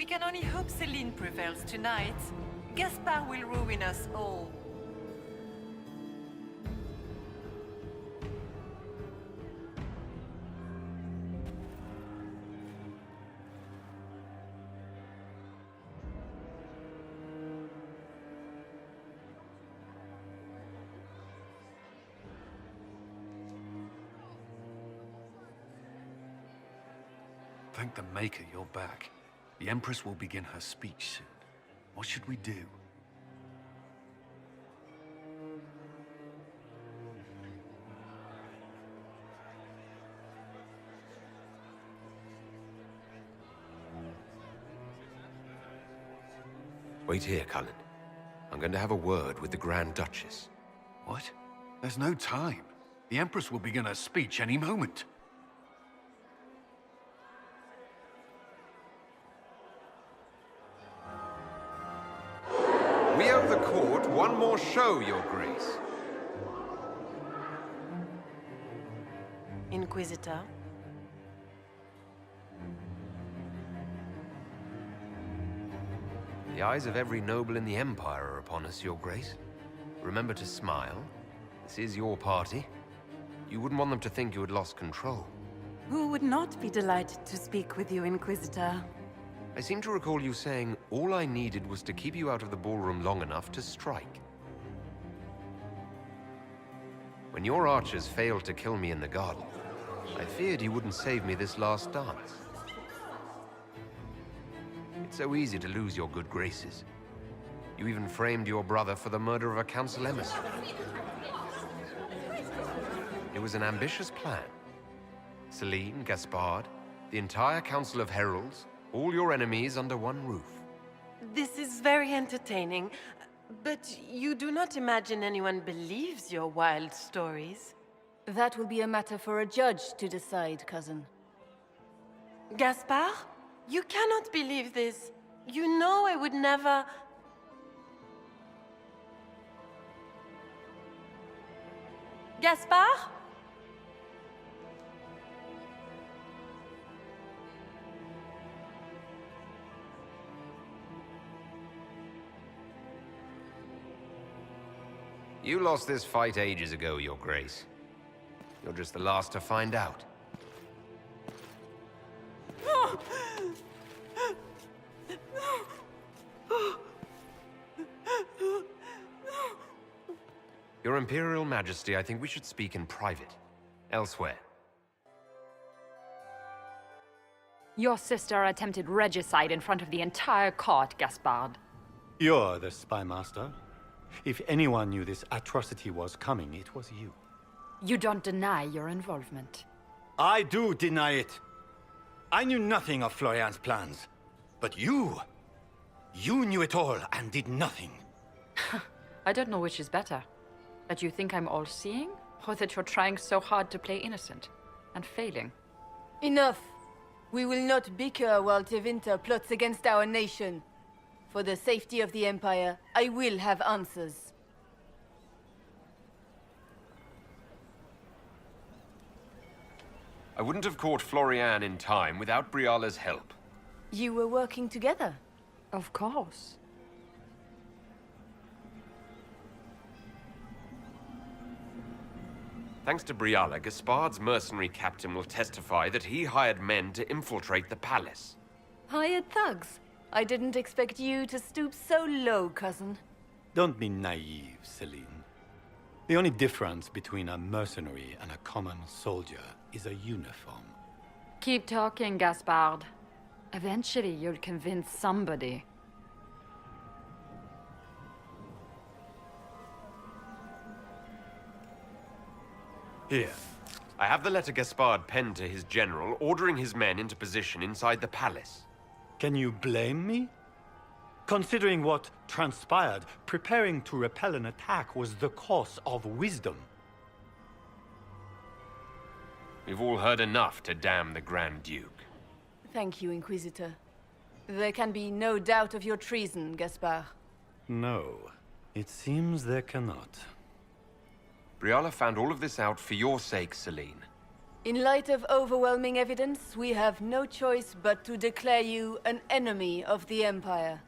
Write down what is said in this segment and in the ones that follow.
We can only hope Celine prevails tonight. Gaspard will ruin us all. Thank the Maker you're back. The Empress will begin her speech soon. What should we do? Wait here, Cullen. I'm going to have a word with the Grand Duchess. What? There's no time. The Empress will begin her speech any moment. We owe the court one more show, Your Grace. Inquisitor? The eyes of every noble in the Empire are upon us, Your Grace. Remember to smile. This is your party. You wouldn't want them to think you had lost control. Who would not be delighted to speak with you, Inquisitor? I seem to recall you saying all I needed was to keep you out of the ballroom long enough to strike. When your archers failed to kill me in the garden, I feared you wouldn't save me this last dance. It's so easy to lose your good graces. You even framed your brother for the murder of a council emissary. It was an ambitious plan. Celine, Gaspard, the entire Council of Heralds, all your enemies under one roof. This is very entertaining, but you do not imagine anyone believes your wild stories. That will be a matter for a judge to decide, cousin. Gaspard? You cannot believe this. You know I would never... Gaspard? You lost this fight ages ago, Your Grace. You're just the last to find out. Your Imperial Majesty, I think we should speak in private. Elsewhere. Your sister attempted regicide in front of the entire court, Gaspard. You're the spy master. If anyone knew this atrocity was coming, it was you. You don't deny your involvement. I do deny it. I knew nothing of Florian's plans. But you knew it all and did nothing. I don't know which is better. That you think I'm all-seeing, or that you're trying so hard to play innocent and failing? Enough! We will not bicker while Tevinter plots against our nation. For the safety of the Empire, I will have answers. I wouldn't have caught Florian in time without Briala's help. You were working together? Of course. Thanks to Briala, Gaspard's mercenary captain will testify that he hired men to infiltrate the palace. Hired thugs? I didn't expect you to stoop so low, cousin. Don't be naive, Celine. The only difference between a mercenary and a common soldier is a uniform. Keep talking, Gaspard. Eventually, you'll convince somebody. Here. I have the letter Gaspard penned to his general, ordering his men into position inside the palace. Can you blame me? Considering what transpired, preparing to repel an attack was the course of wisdom. We've all heard enough to damn the Grand Duke. Thank you, Inquisitor. There can be no doubt of your treason, Gaspard. No, it seems there cannot. Briala found all of this out for your sake, Celine. In light of overwhelming evidence, we have no choice but to declare you an enemy of the Empire.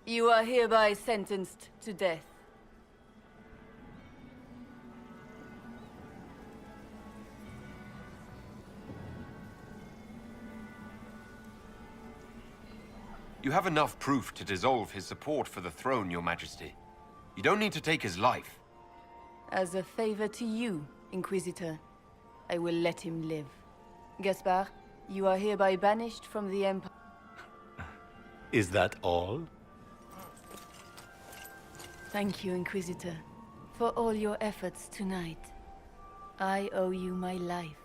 You are hereby sentenced to death. You have enough proof to dissolve his support for the throne, Your Majesty. You don't need to take his life. As a favor to you, Inquisitor, I will let him live. Gaspard, you are hereby banished from the Empire. Is that all? Thank you, Inquisitor, for all your efforts tonight. I owe you my life,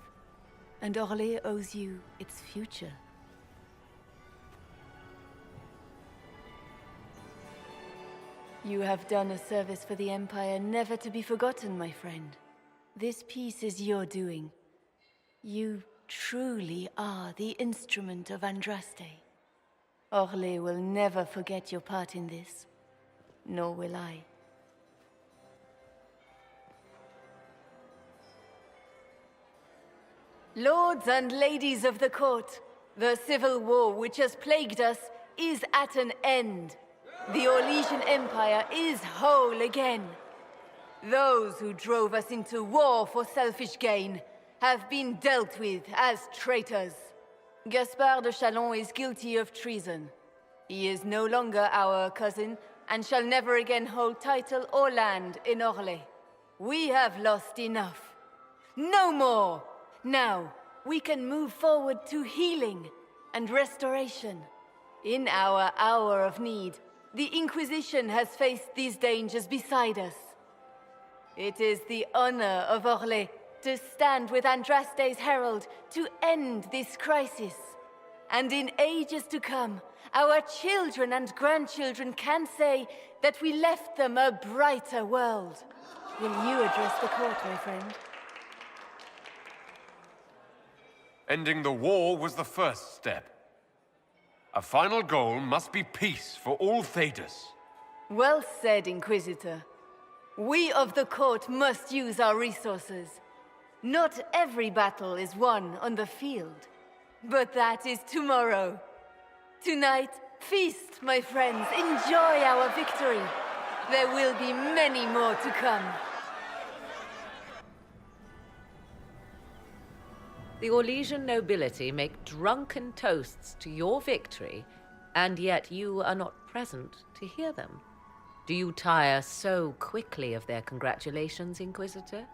and Orlais owes you its future. You have done a service for the Empire never to be forgotten, my friend. This piece is your doing. You truly are the instrument of Andraste. Orlais will never forget your part in this, nor will I. Lords and ladies of the court, the civil war which has plagued us is at an end. The Orlesian Empire is whole again. Those who drove us into war for selfish gain have been dealt with as traitors. Gaspard de Chalon is guilty of treason. He is no longer our cousin and shall never again hold title or land in Orlais. We have lost enough. No more! Now, we can move forward to healing and restoration. In our hour of need, the Inquisition has faced these dangers beside us. It is the honor of Orlais to stand with Andraste's herald to end this crisis. And in ages to come, our children and grandchildren can say that we left them a brighter world. Will you address the court, my friend? Ending the war was the first step. A final goal must be peace for all Thedas. Well said, Inquisitor. We of the court must use our resources. Not every battle is won on the field, but that is tomorrow. Tonight, feast, my friends. Enjoy our victory. There will be many more to come. The Orlesian nobility make drunken toasts to your victory, and yet you are not present to hear them. Do you tire so quickly of their congratulations, Inquisitor?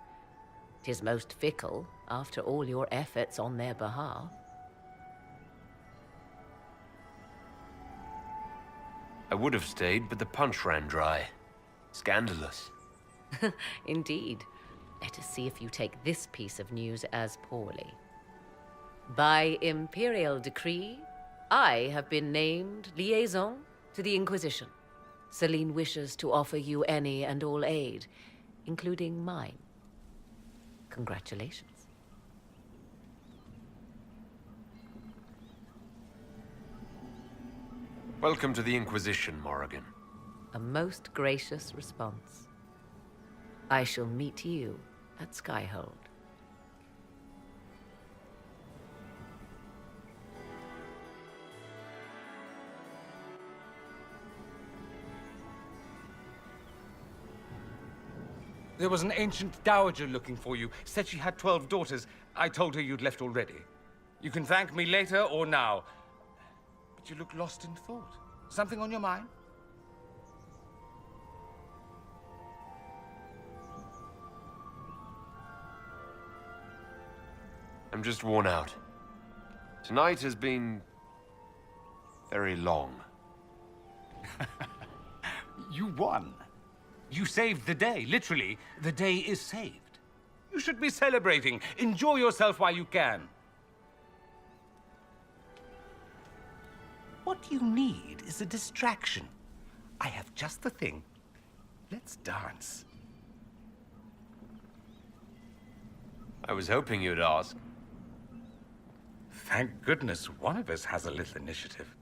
'Tis most fickle, after all your efforts on their behalf. I would have stayed, but the punch ran dry. Scandalous. Indeed. Let us see if you take this piece of news as poorly. By imperial decree, I have been named liaison to the Inquisition. Celine wishes to offer you any and all aid, including mine. Congratulations. Welcome to the Inquisition, Morrigan. A most gracious response. I shall meet you at Skyhold. There was an ancient dowager looking for you. Said she had 12 daughters. I told her you'd left already. You can thank me later or now. But you look lost in thought. Something on your mind? I'm just worn out. Tonight has been very long. You won. You saved the day. Literally, the day is saved. You should be celebrating. Enjoy yourself while you can. What you need is a distraction. I have just the thing. Let's dance. I was hoping you'd ask. Thank goodness one of us has a little initiative.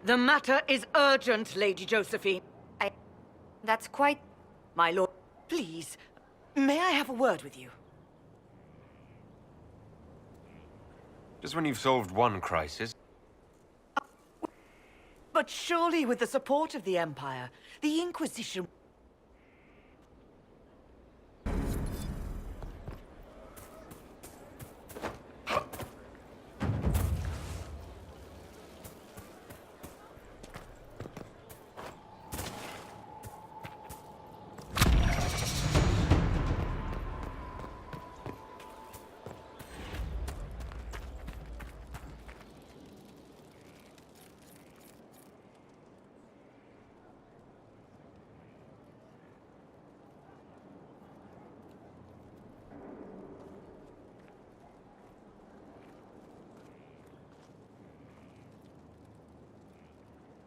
The matter is urgent, Lady Josephine. That's quite... My lord, please, may I have a word with you? Just when you've solved one crisis. But surely with the support of the Empire, the Inquisition...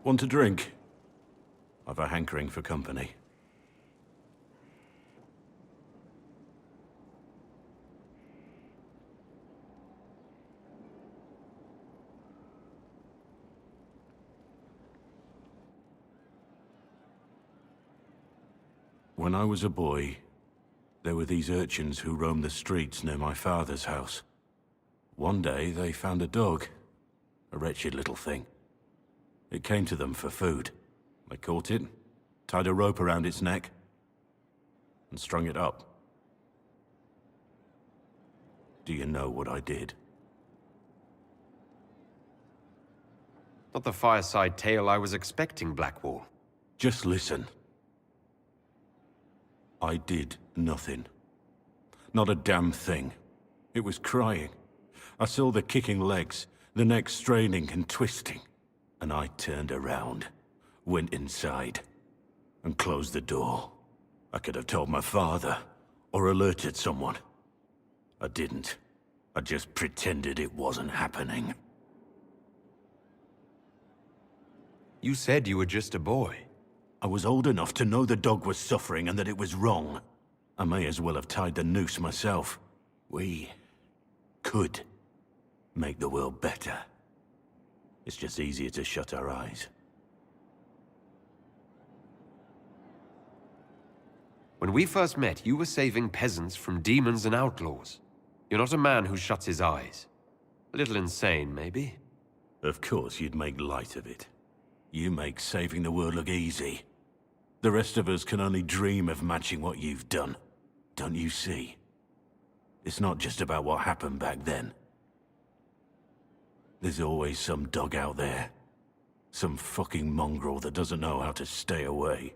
Want a drink? I've a hankering for company. When I was a boy, there were these urchins who roamed the streets near my father's house. One day, they found a dog. A wretched little thing. It came to them for food. They caught it, tied a rope around its neck, and strung it up. Do you know what I did? Not the fireside tale I was expecting, Blackwall. Just listen. I did nothing. Not a damn thing. It was crying. I saw the kicking legs, the neck straining and twisting. And I turned around, went inside, and closed the door. I could have told my father, or alerted someone. I didn't. I just pretended it wasn't happening. You said you were just a boy. I was old enough to know the dog was suffering and that it was wrong. I may as well have tied the noose myself. We could make the world better. It's just easier to shut our eyes. When we first met, you were saving peasants from demons and outlaws. You're not a man who shuts his eyes. A little insane, maybe? Of course you'd make light of it. You make saving the world look easy. The rest of us can only dream of matching what you've done. Don't you see? It's not just about what happened back then. There's always some dog out there. Some fucking mongrel that doesn't know how to stay away.